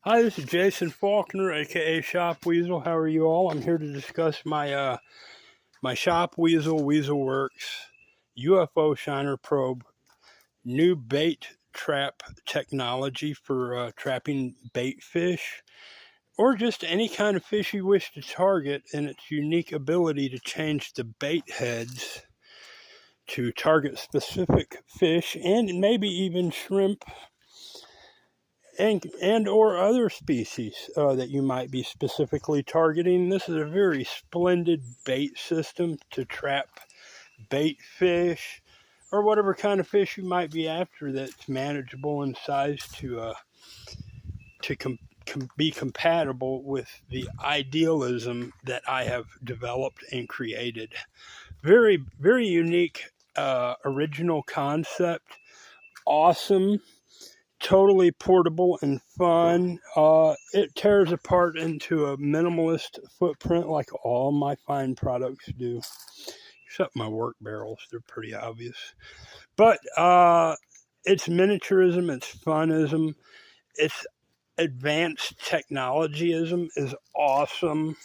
Hi, this is Jason Faulkner, aka Shop Weasel. How are you all? I'm here to discuss my Shop Weasel WeaselWorks UFO Shiner Probe new bait trap technology for trapping bait fish or just any kind of fish you wish to target, and its unique ability to change the bait heads to target specific fish and maybe even shrimp and or other species that you might be specifically targeting. This is a very splendid bait system to trap bait fish or whatever kind of fish you might be after that's manageable in size to be compatible with the idealism that I have developed and created. Very, very unique, original concept. Awesome, totally portable and fun. It tears apart into a minimalist footprint like all my fine products do, except my work barrels. They're pretty obvious. But it's miniaturism, it's funism, it's advanced technologyism is awesome.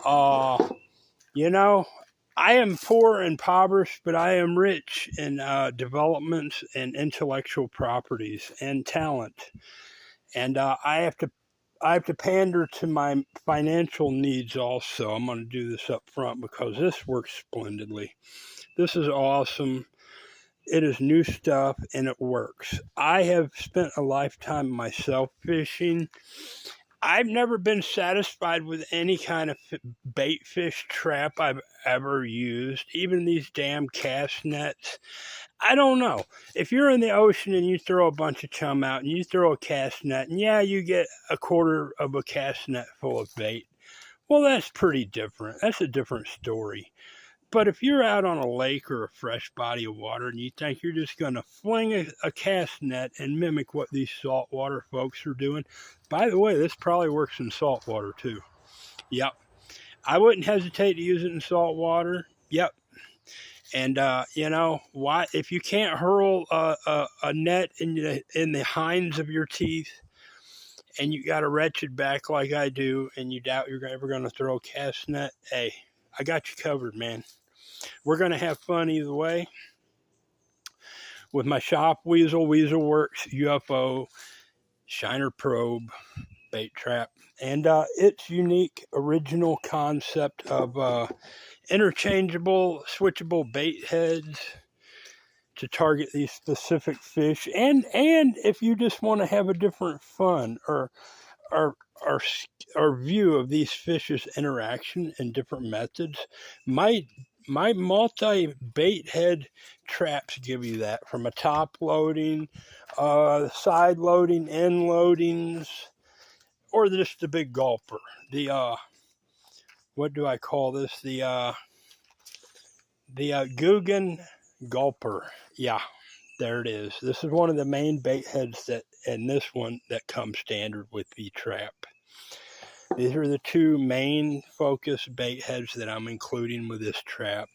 Uh, you know, I am poor and impoverished, but I am rich in developments and intellectual properties and talent. And I have to pander to my financial needs also. I'm going to do this up front because this works splendidly. This is awesome. It is new stuff and it works. I have spent a lifetime myself fishing. I've never been satisfied with any kind of bait fish trap I've ever used, even these damn cast nets. I don't know. If you're in the ocean and you throw a bunch of chum out and you throw a cast net, and yeah, you get a quarter of a cast net full of bait. Well, that's pretty different. That's a different story. But if you're out on a lake or a fresh body of water and you think you're just going to fling a cast net and mimic what these saltwater folks are doing, by the way, this probably works in saltwater too. Yep. I wouldn't hesitate to use it in saltwater. Yep. And why? If you can't hurl a net in the hinds of your teeth, and you got a wretched back like I do, and you doubt you're ever going to throw a cast net, hey, I got you covered, man. We're going to have fun either way with my Shop Weasel WeaselWorks UFO Shiner Probe bait trap, and its unique original concept of interchangeable, switchable bait heads to target these specific fish, and if you just want to have a different fun or or or view of these fish's interaction and different methods, my multi bait head traps give you that, from a top loading, side loading, end loadings, or just the big gulper. The what do I call this? The Guggen gulper. Yeah, there it is. This is one of the main bait heads and this one that comes standard with the trap. These are the two main focus bait heads that I'm including with this trap.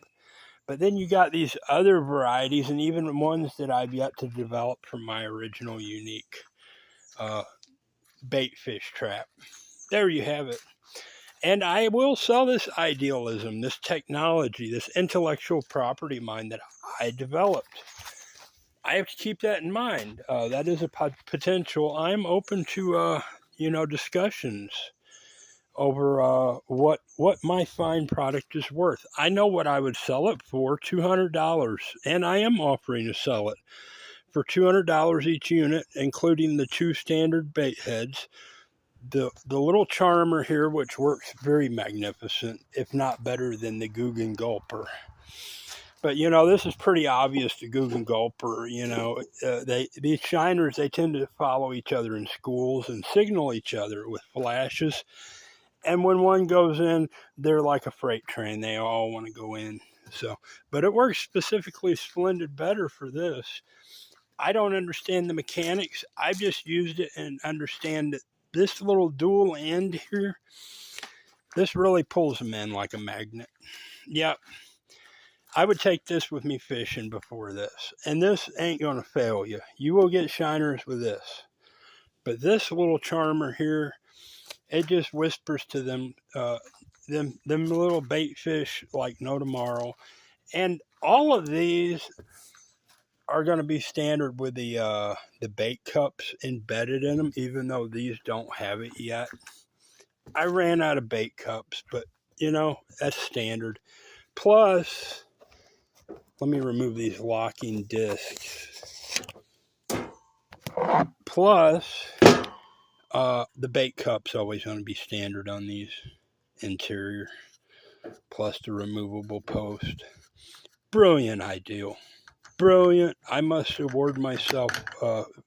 But then you got these other varieties and even ones that I've yet to develop from my original unique uh, bait fish trap. There you have it. And I will sell this idealism, this technology, this intellectual property of mine that I developed. I have to keep that in mind. That is a potential. I'm open to discussions over what my fine product is worth. I know what I would sell it for, $200, and I am offering to sell it for $200 each unit, including the two standard bait heads. The little charmer here, which works very magnificent, if not better than the Guggen Gulper. But this is pretty obvious. The Guggen Gulper, these shiners, they tend to follow each other in schools and signal each other with flashes. And when one goes in, they're like a freight train. They all want to go in. But it works specifically splendid better for this. I don't understand the mechanics. I've just used it and understand that this little dual end here, this really pulls them in like a magnet. Yep. I would take this with me fishing before this. And this ain't going to fail you. You will get shiners with this. But this little charmer here, it just whispers to them, them little bait fish like no tomorrow. And all of these are going to be standard with the bait cups embedded in them, even though these don't have it yet. I ran out of bait cups, but that's standard. Plus, let me remove these locking discs. Plus, the bait cup's always going to be standard on these interior. Plus the removable post. Brilliant ideal. Brilliant. I must award myself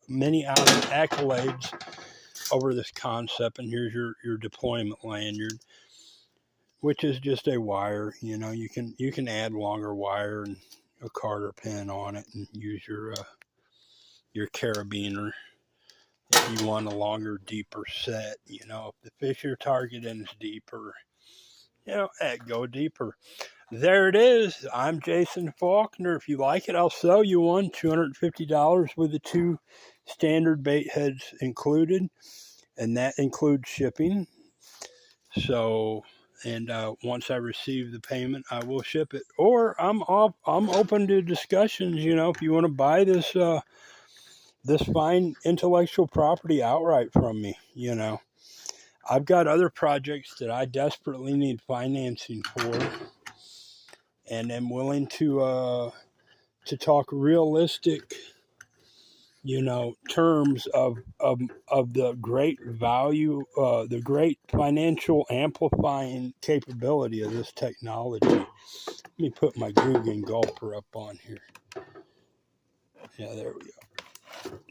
many accolades over this concept. And here's your deployment lanyard, which is just a wire. You can add longer wire and a Carter pin on it, and use your carabiner if you want a longer, deeper set. If the fish you're targeting is deeper, go deeper. There it is. I'm Jason Faulkner. If you like it, I'll sell you one. $250 with the 2 standard bait heads included, and that includes shipping. So, and once I receive the payment, I will ship it. Or I'm open to discussions. If you want to buy this this fine intellectual property outright from me, I've got other projects that I desperately need financing for, and am willing to talk realistic, terms of the great value, the great financial amplifying capability of this technology. Let me put my Guggen gulper up on here. Yeah, there we go.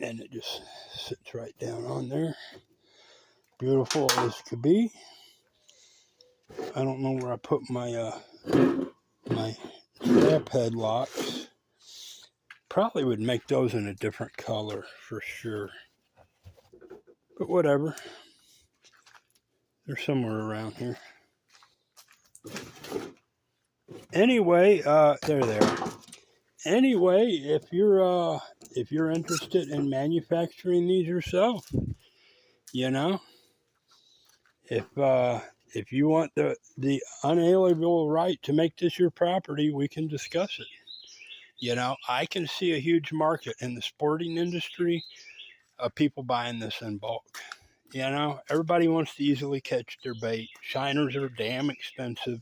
And it just sits right down on there. Beautiful as could be. I don't know where I put my my strap head locks. Probably would make those in a different color for sure. But whatever. They're somewhere around here. Anyway, they're there. Anyway, if you're interested in manufacturing these yourself, if you want the unalienable right to make this your property, we can discuss it. I can see a huge market in the sporting industry of people buying this in bulk. Everybody wants to easily catch their bait. Shiners are damn expensive,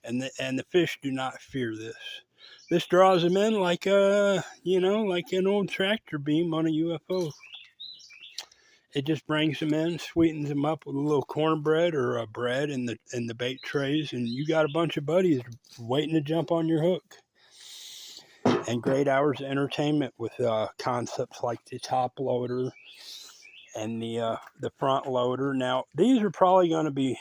and the fish do not fear this. This draws them in like like an old tractor beam on a UFO. It just brings them in, sweetens them up with a little cornbread or a bread in the bait trays, and you got a bunch of buddies waiting to jump on your hook. And great hours of entertainment with concepts like the top loader and the front loader. Now, these are probably going to be.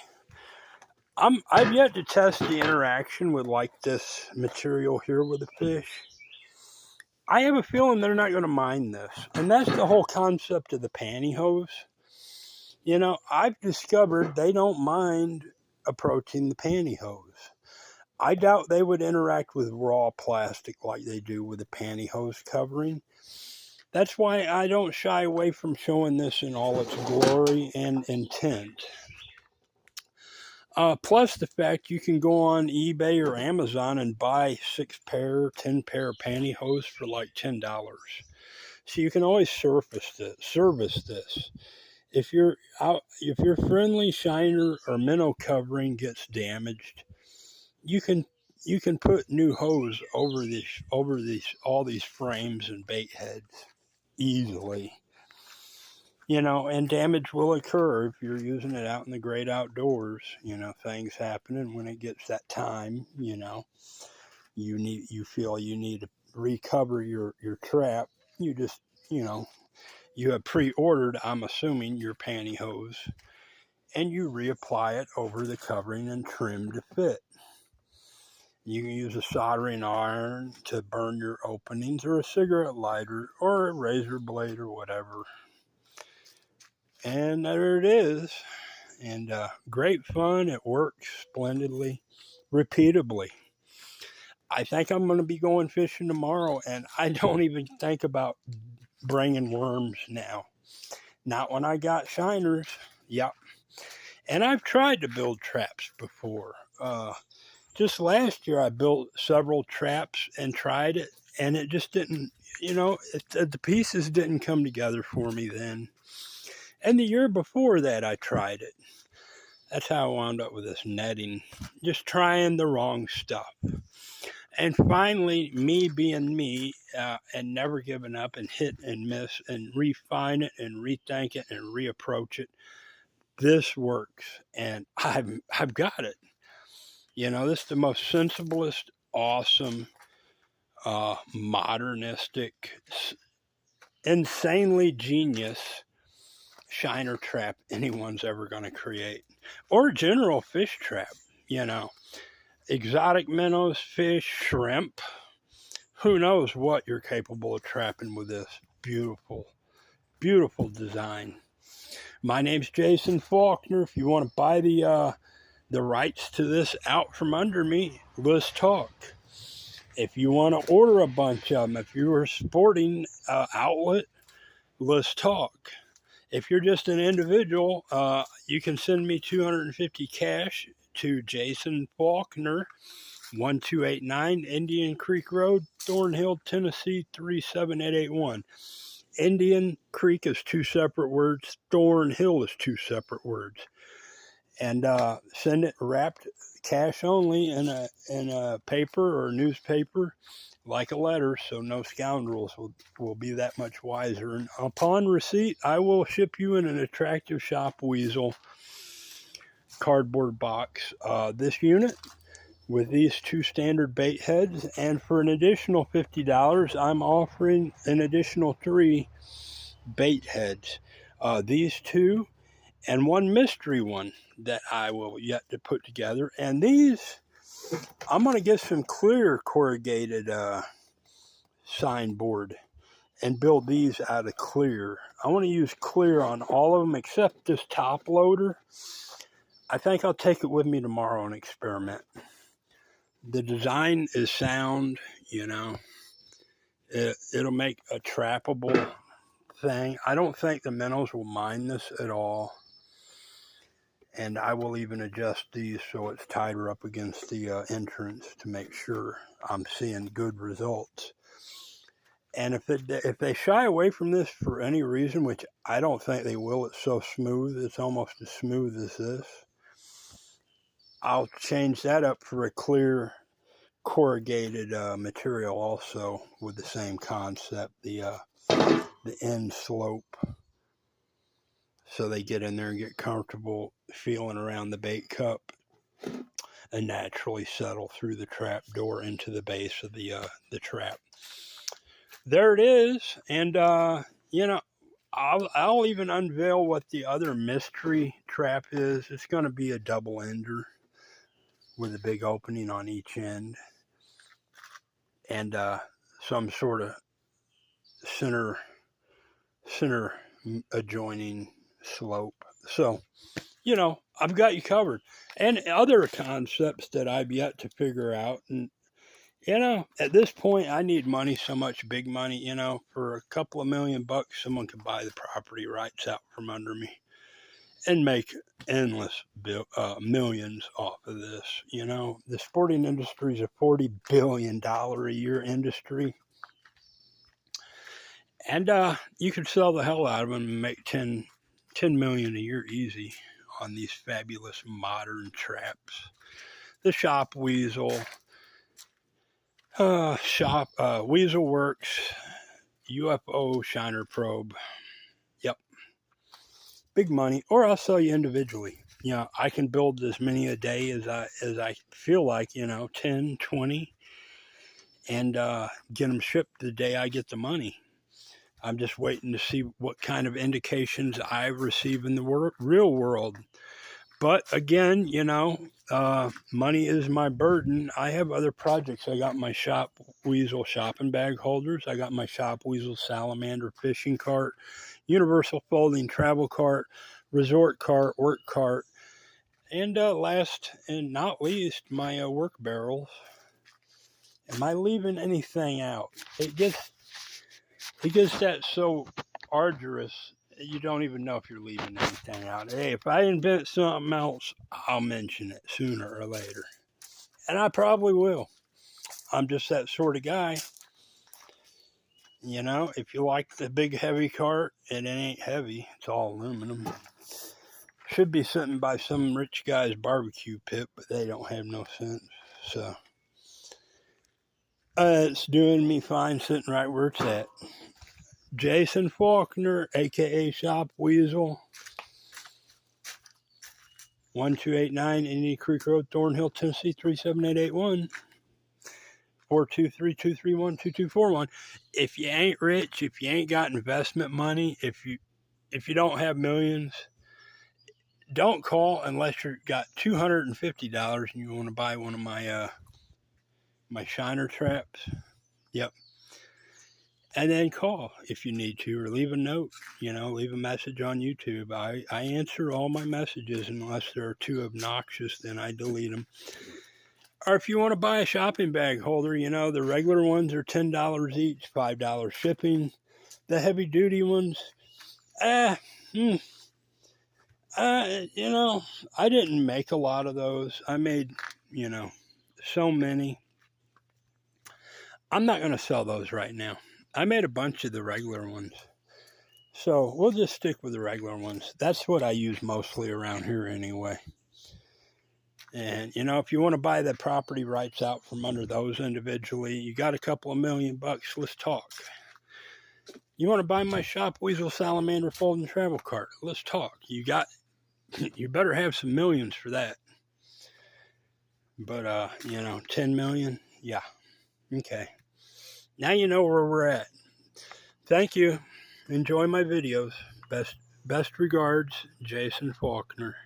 I've yet to test the interaction with like this material here with the fish. I have a feeling they're not going to mind this, and that's the whole concept of the pantyhose. I've discovered they don't mind approaching the pantyhose. I doubt they would interact with raw plastic like they do with the pantyhose covering. That's why I don't shy away from showing this in all its glory and intent. Plus the fact you can go on eBay or Amazon and buy 10 pair of pantyhose for like $10. So you can always service this. If your friendly shiner or minnow covering gets damaged, you can put new hose over all these frames and bait heads easily. And damage will occur if you're using it out in the great outdoors. Things happening when it gets that time. You feel you need to recover your trap. You just you have pre-ordered, I'm assuming, your pantyhose, and you reapply it over the covering and trim to fit. You can use a soldering iron to burn your openings, or a cigarette lighter, or a razor blade, or whatever. And there it is. And great fun. It works splendidly, repeatably. I think I'm going to be going fishing tomorrow, and I don't even think about bringing worms now. Not when I got shiners. Yep. And I've tried to build traps before. Just last year, I built several traps and tried it, and it just didn't, the pieces didn't come together for me then. And the year before that, I tried it. That's how I wound up with this netting, just trying the wrong stuff. And finally, me being me, and never giving up and hit and miss and refine it and rethink it and reapproach it. This works, and I've got it. This is the most sensiblest, awesome, modernistic, insanely genius shiner trap anyone's ever going to create, or general fish trap. Exotic minnows, fish, shrimp. Who knows what you're capable of trapping with this beautiful, beautiful design. My name's Jason Faulkner. If you want to buy the rights to this out from under me, let's talk. If you want to order a bunch of them, if you're a sporting outlet, let's talk. If you're just an individual, you can send me $250 cash to Jason Faulkner, 1289 Indian Creek Road, Thornhill, Tennessee 37881. Indian Creek is two separate words. Thornhill is two separate words. And send it wrapped cash only in a paper or newspaper, like a letter, so no scoundrels will be that much wiser. And upon receipt, I will ship you in an attractive shop weasel cardboard box this unit with these two standard bait heads, and for an additional $50, I'm offering an additional 3 bait heads. These two and one mystery one that I will yet to put together. And these, I'm going to get some clear corrugated signboard and build these out of clear. I want to use clear on all of them except this top loader. I think I'll take it with me tomorrow and experiment. The design is sound, it'll make a trappable thing. I don't think the minnows will mind this at all. And I will even adjust these so it's tighter up against the entrance to make sure I'm seeing good results. And if they shy away from this for any reason, which I don't think they will, it's so smooth, it's almost as smooth as this, I'll change that up for a clear corrugated material also with the same concept, the end slope, so they get in there and get comfortable feeling around the bait cup and naturally settle through the trap door into the base of the trap. There it is, and I'll even unveil what the other mystery trap is. It's going to be a double ender with a big opening on each end and some sort of center adjoining slope. So, I've got you covered. And other concepts that I've yet to figure out. And, at this point, I need money, so much big money, for a couple of $1 million, someone could buy the property rights out from under me and make endless millions off of this. The sporting industry is a $40 billion a year industry. And you could sell the hell out of them and make $10 million a year easy on these fabulous modern traps. The shop weasel, Weasel Works, UFO Shiner Probe. Yep. Big money. Or I'll sell you individually. I can build as many a day as I feel like, 10, 20, and get them shipped the day I get the money. I'm just waiting to see what kind of indications I receive in the real world. But again, money is my burden. I have other projects. I got my Shop Weasel shopping bag holders. I got my Shop Weasel salamander fishing cart, universal folding travel cart, resort cart, work cart, and last and not least, my work barrels. Am I leaving anything out? It gets that so arduous. you don't even know if you're leaving anything out. Hey, if I invent something else, I'll mention it sooner or later. And I probably will. I'm just that sort of guy. You know, if you like the big heavy cart, and it ain't heavy, it's all aluminum. Should be sitting by some rich guy's barbecue pit, but they don't have no sense. So, it's doing me fine sitting right where it's at. Jason Faulkner, aka Shop Weasel, 1289 Indian Creek Road, Thornhill, Tennessee 37881. 423-231-2241. If you ain't rich, if you ain't got investment money, if you don't have millions, don't call unless you've got $250 and you want to buy one of my my shiner traps. Yep. And then call if you need to, or leave a note, leave a message on YouTube. I answer all my messages unless they're too obnoxious, then I delete them. Or if you want to buy a shopping bag holder, the regular ones are $10 each, $5 shipping. The heavy duty ones, I didn't make a lot of those. I made, so many. I'm not going to sell those right now. I made a bunch of the regular ones. So we'll just stick with the regular ones. That's what I use mostly around here anyway. And, if you want to buy the property rights out from under those individually, you got a couple of $1 million, let's talk. You want to buy my Shop Weasel Salamander folding travel cart, let's talk. You better have some millions for that. But, 10 million, yeah. Okay. Now you know where we're at. Thank you. Enjoy my videos. Best regards, Jason Faulkner.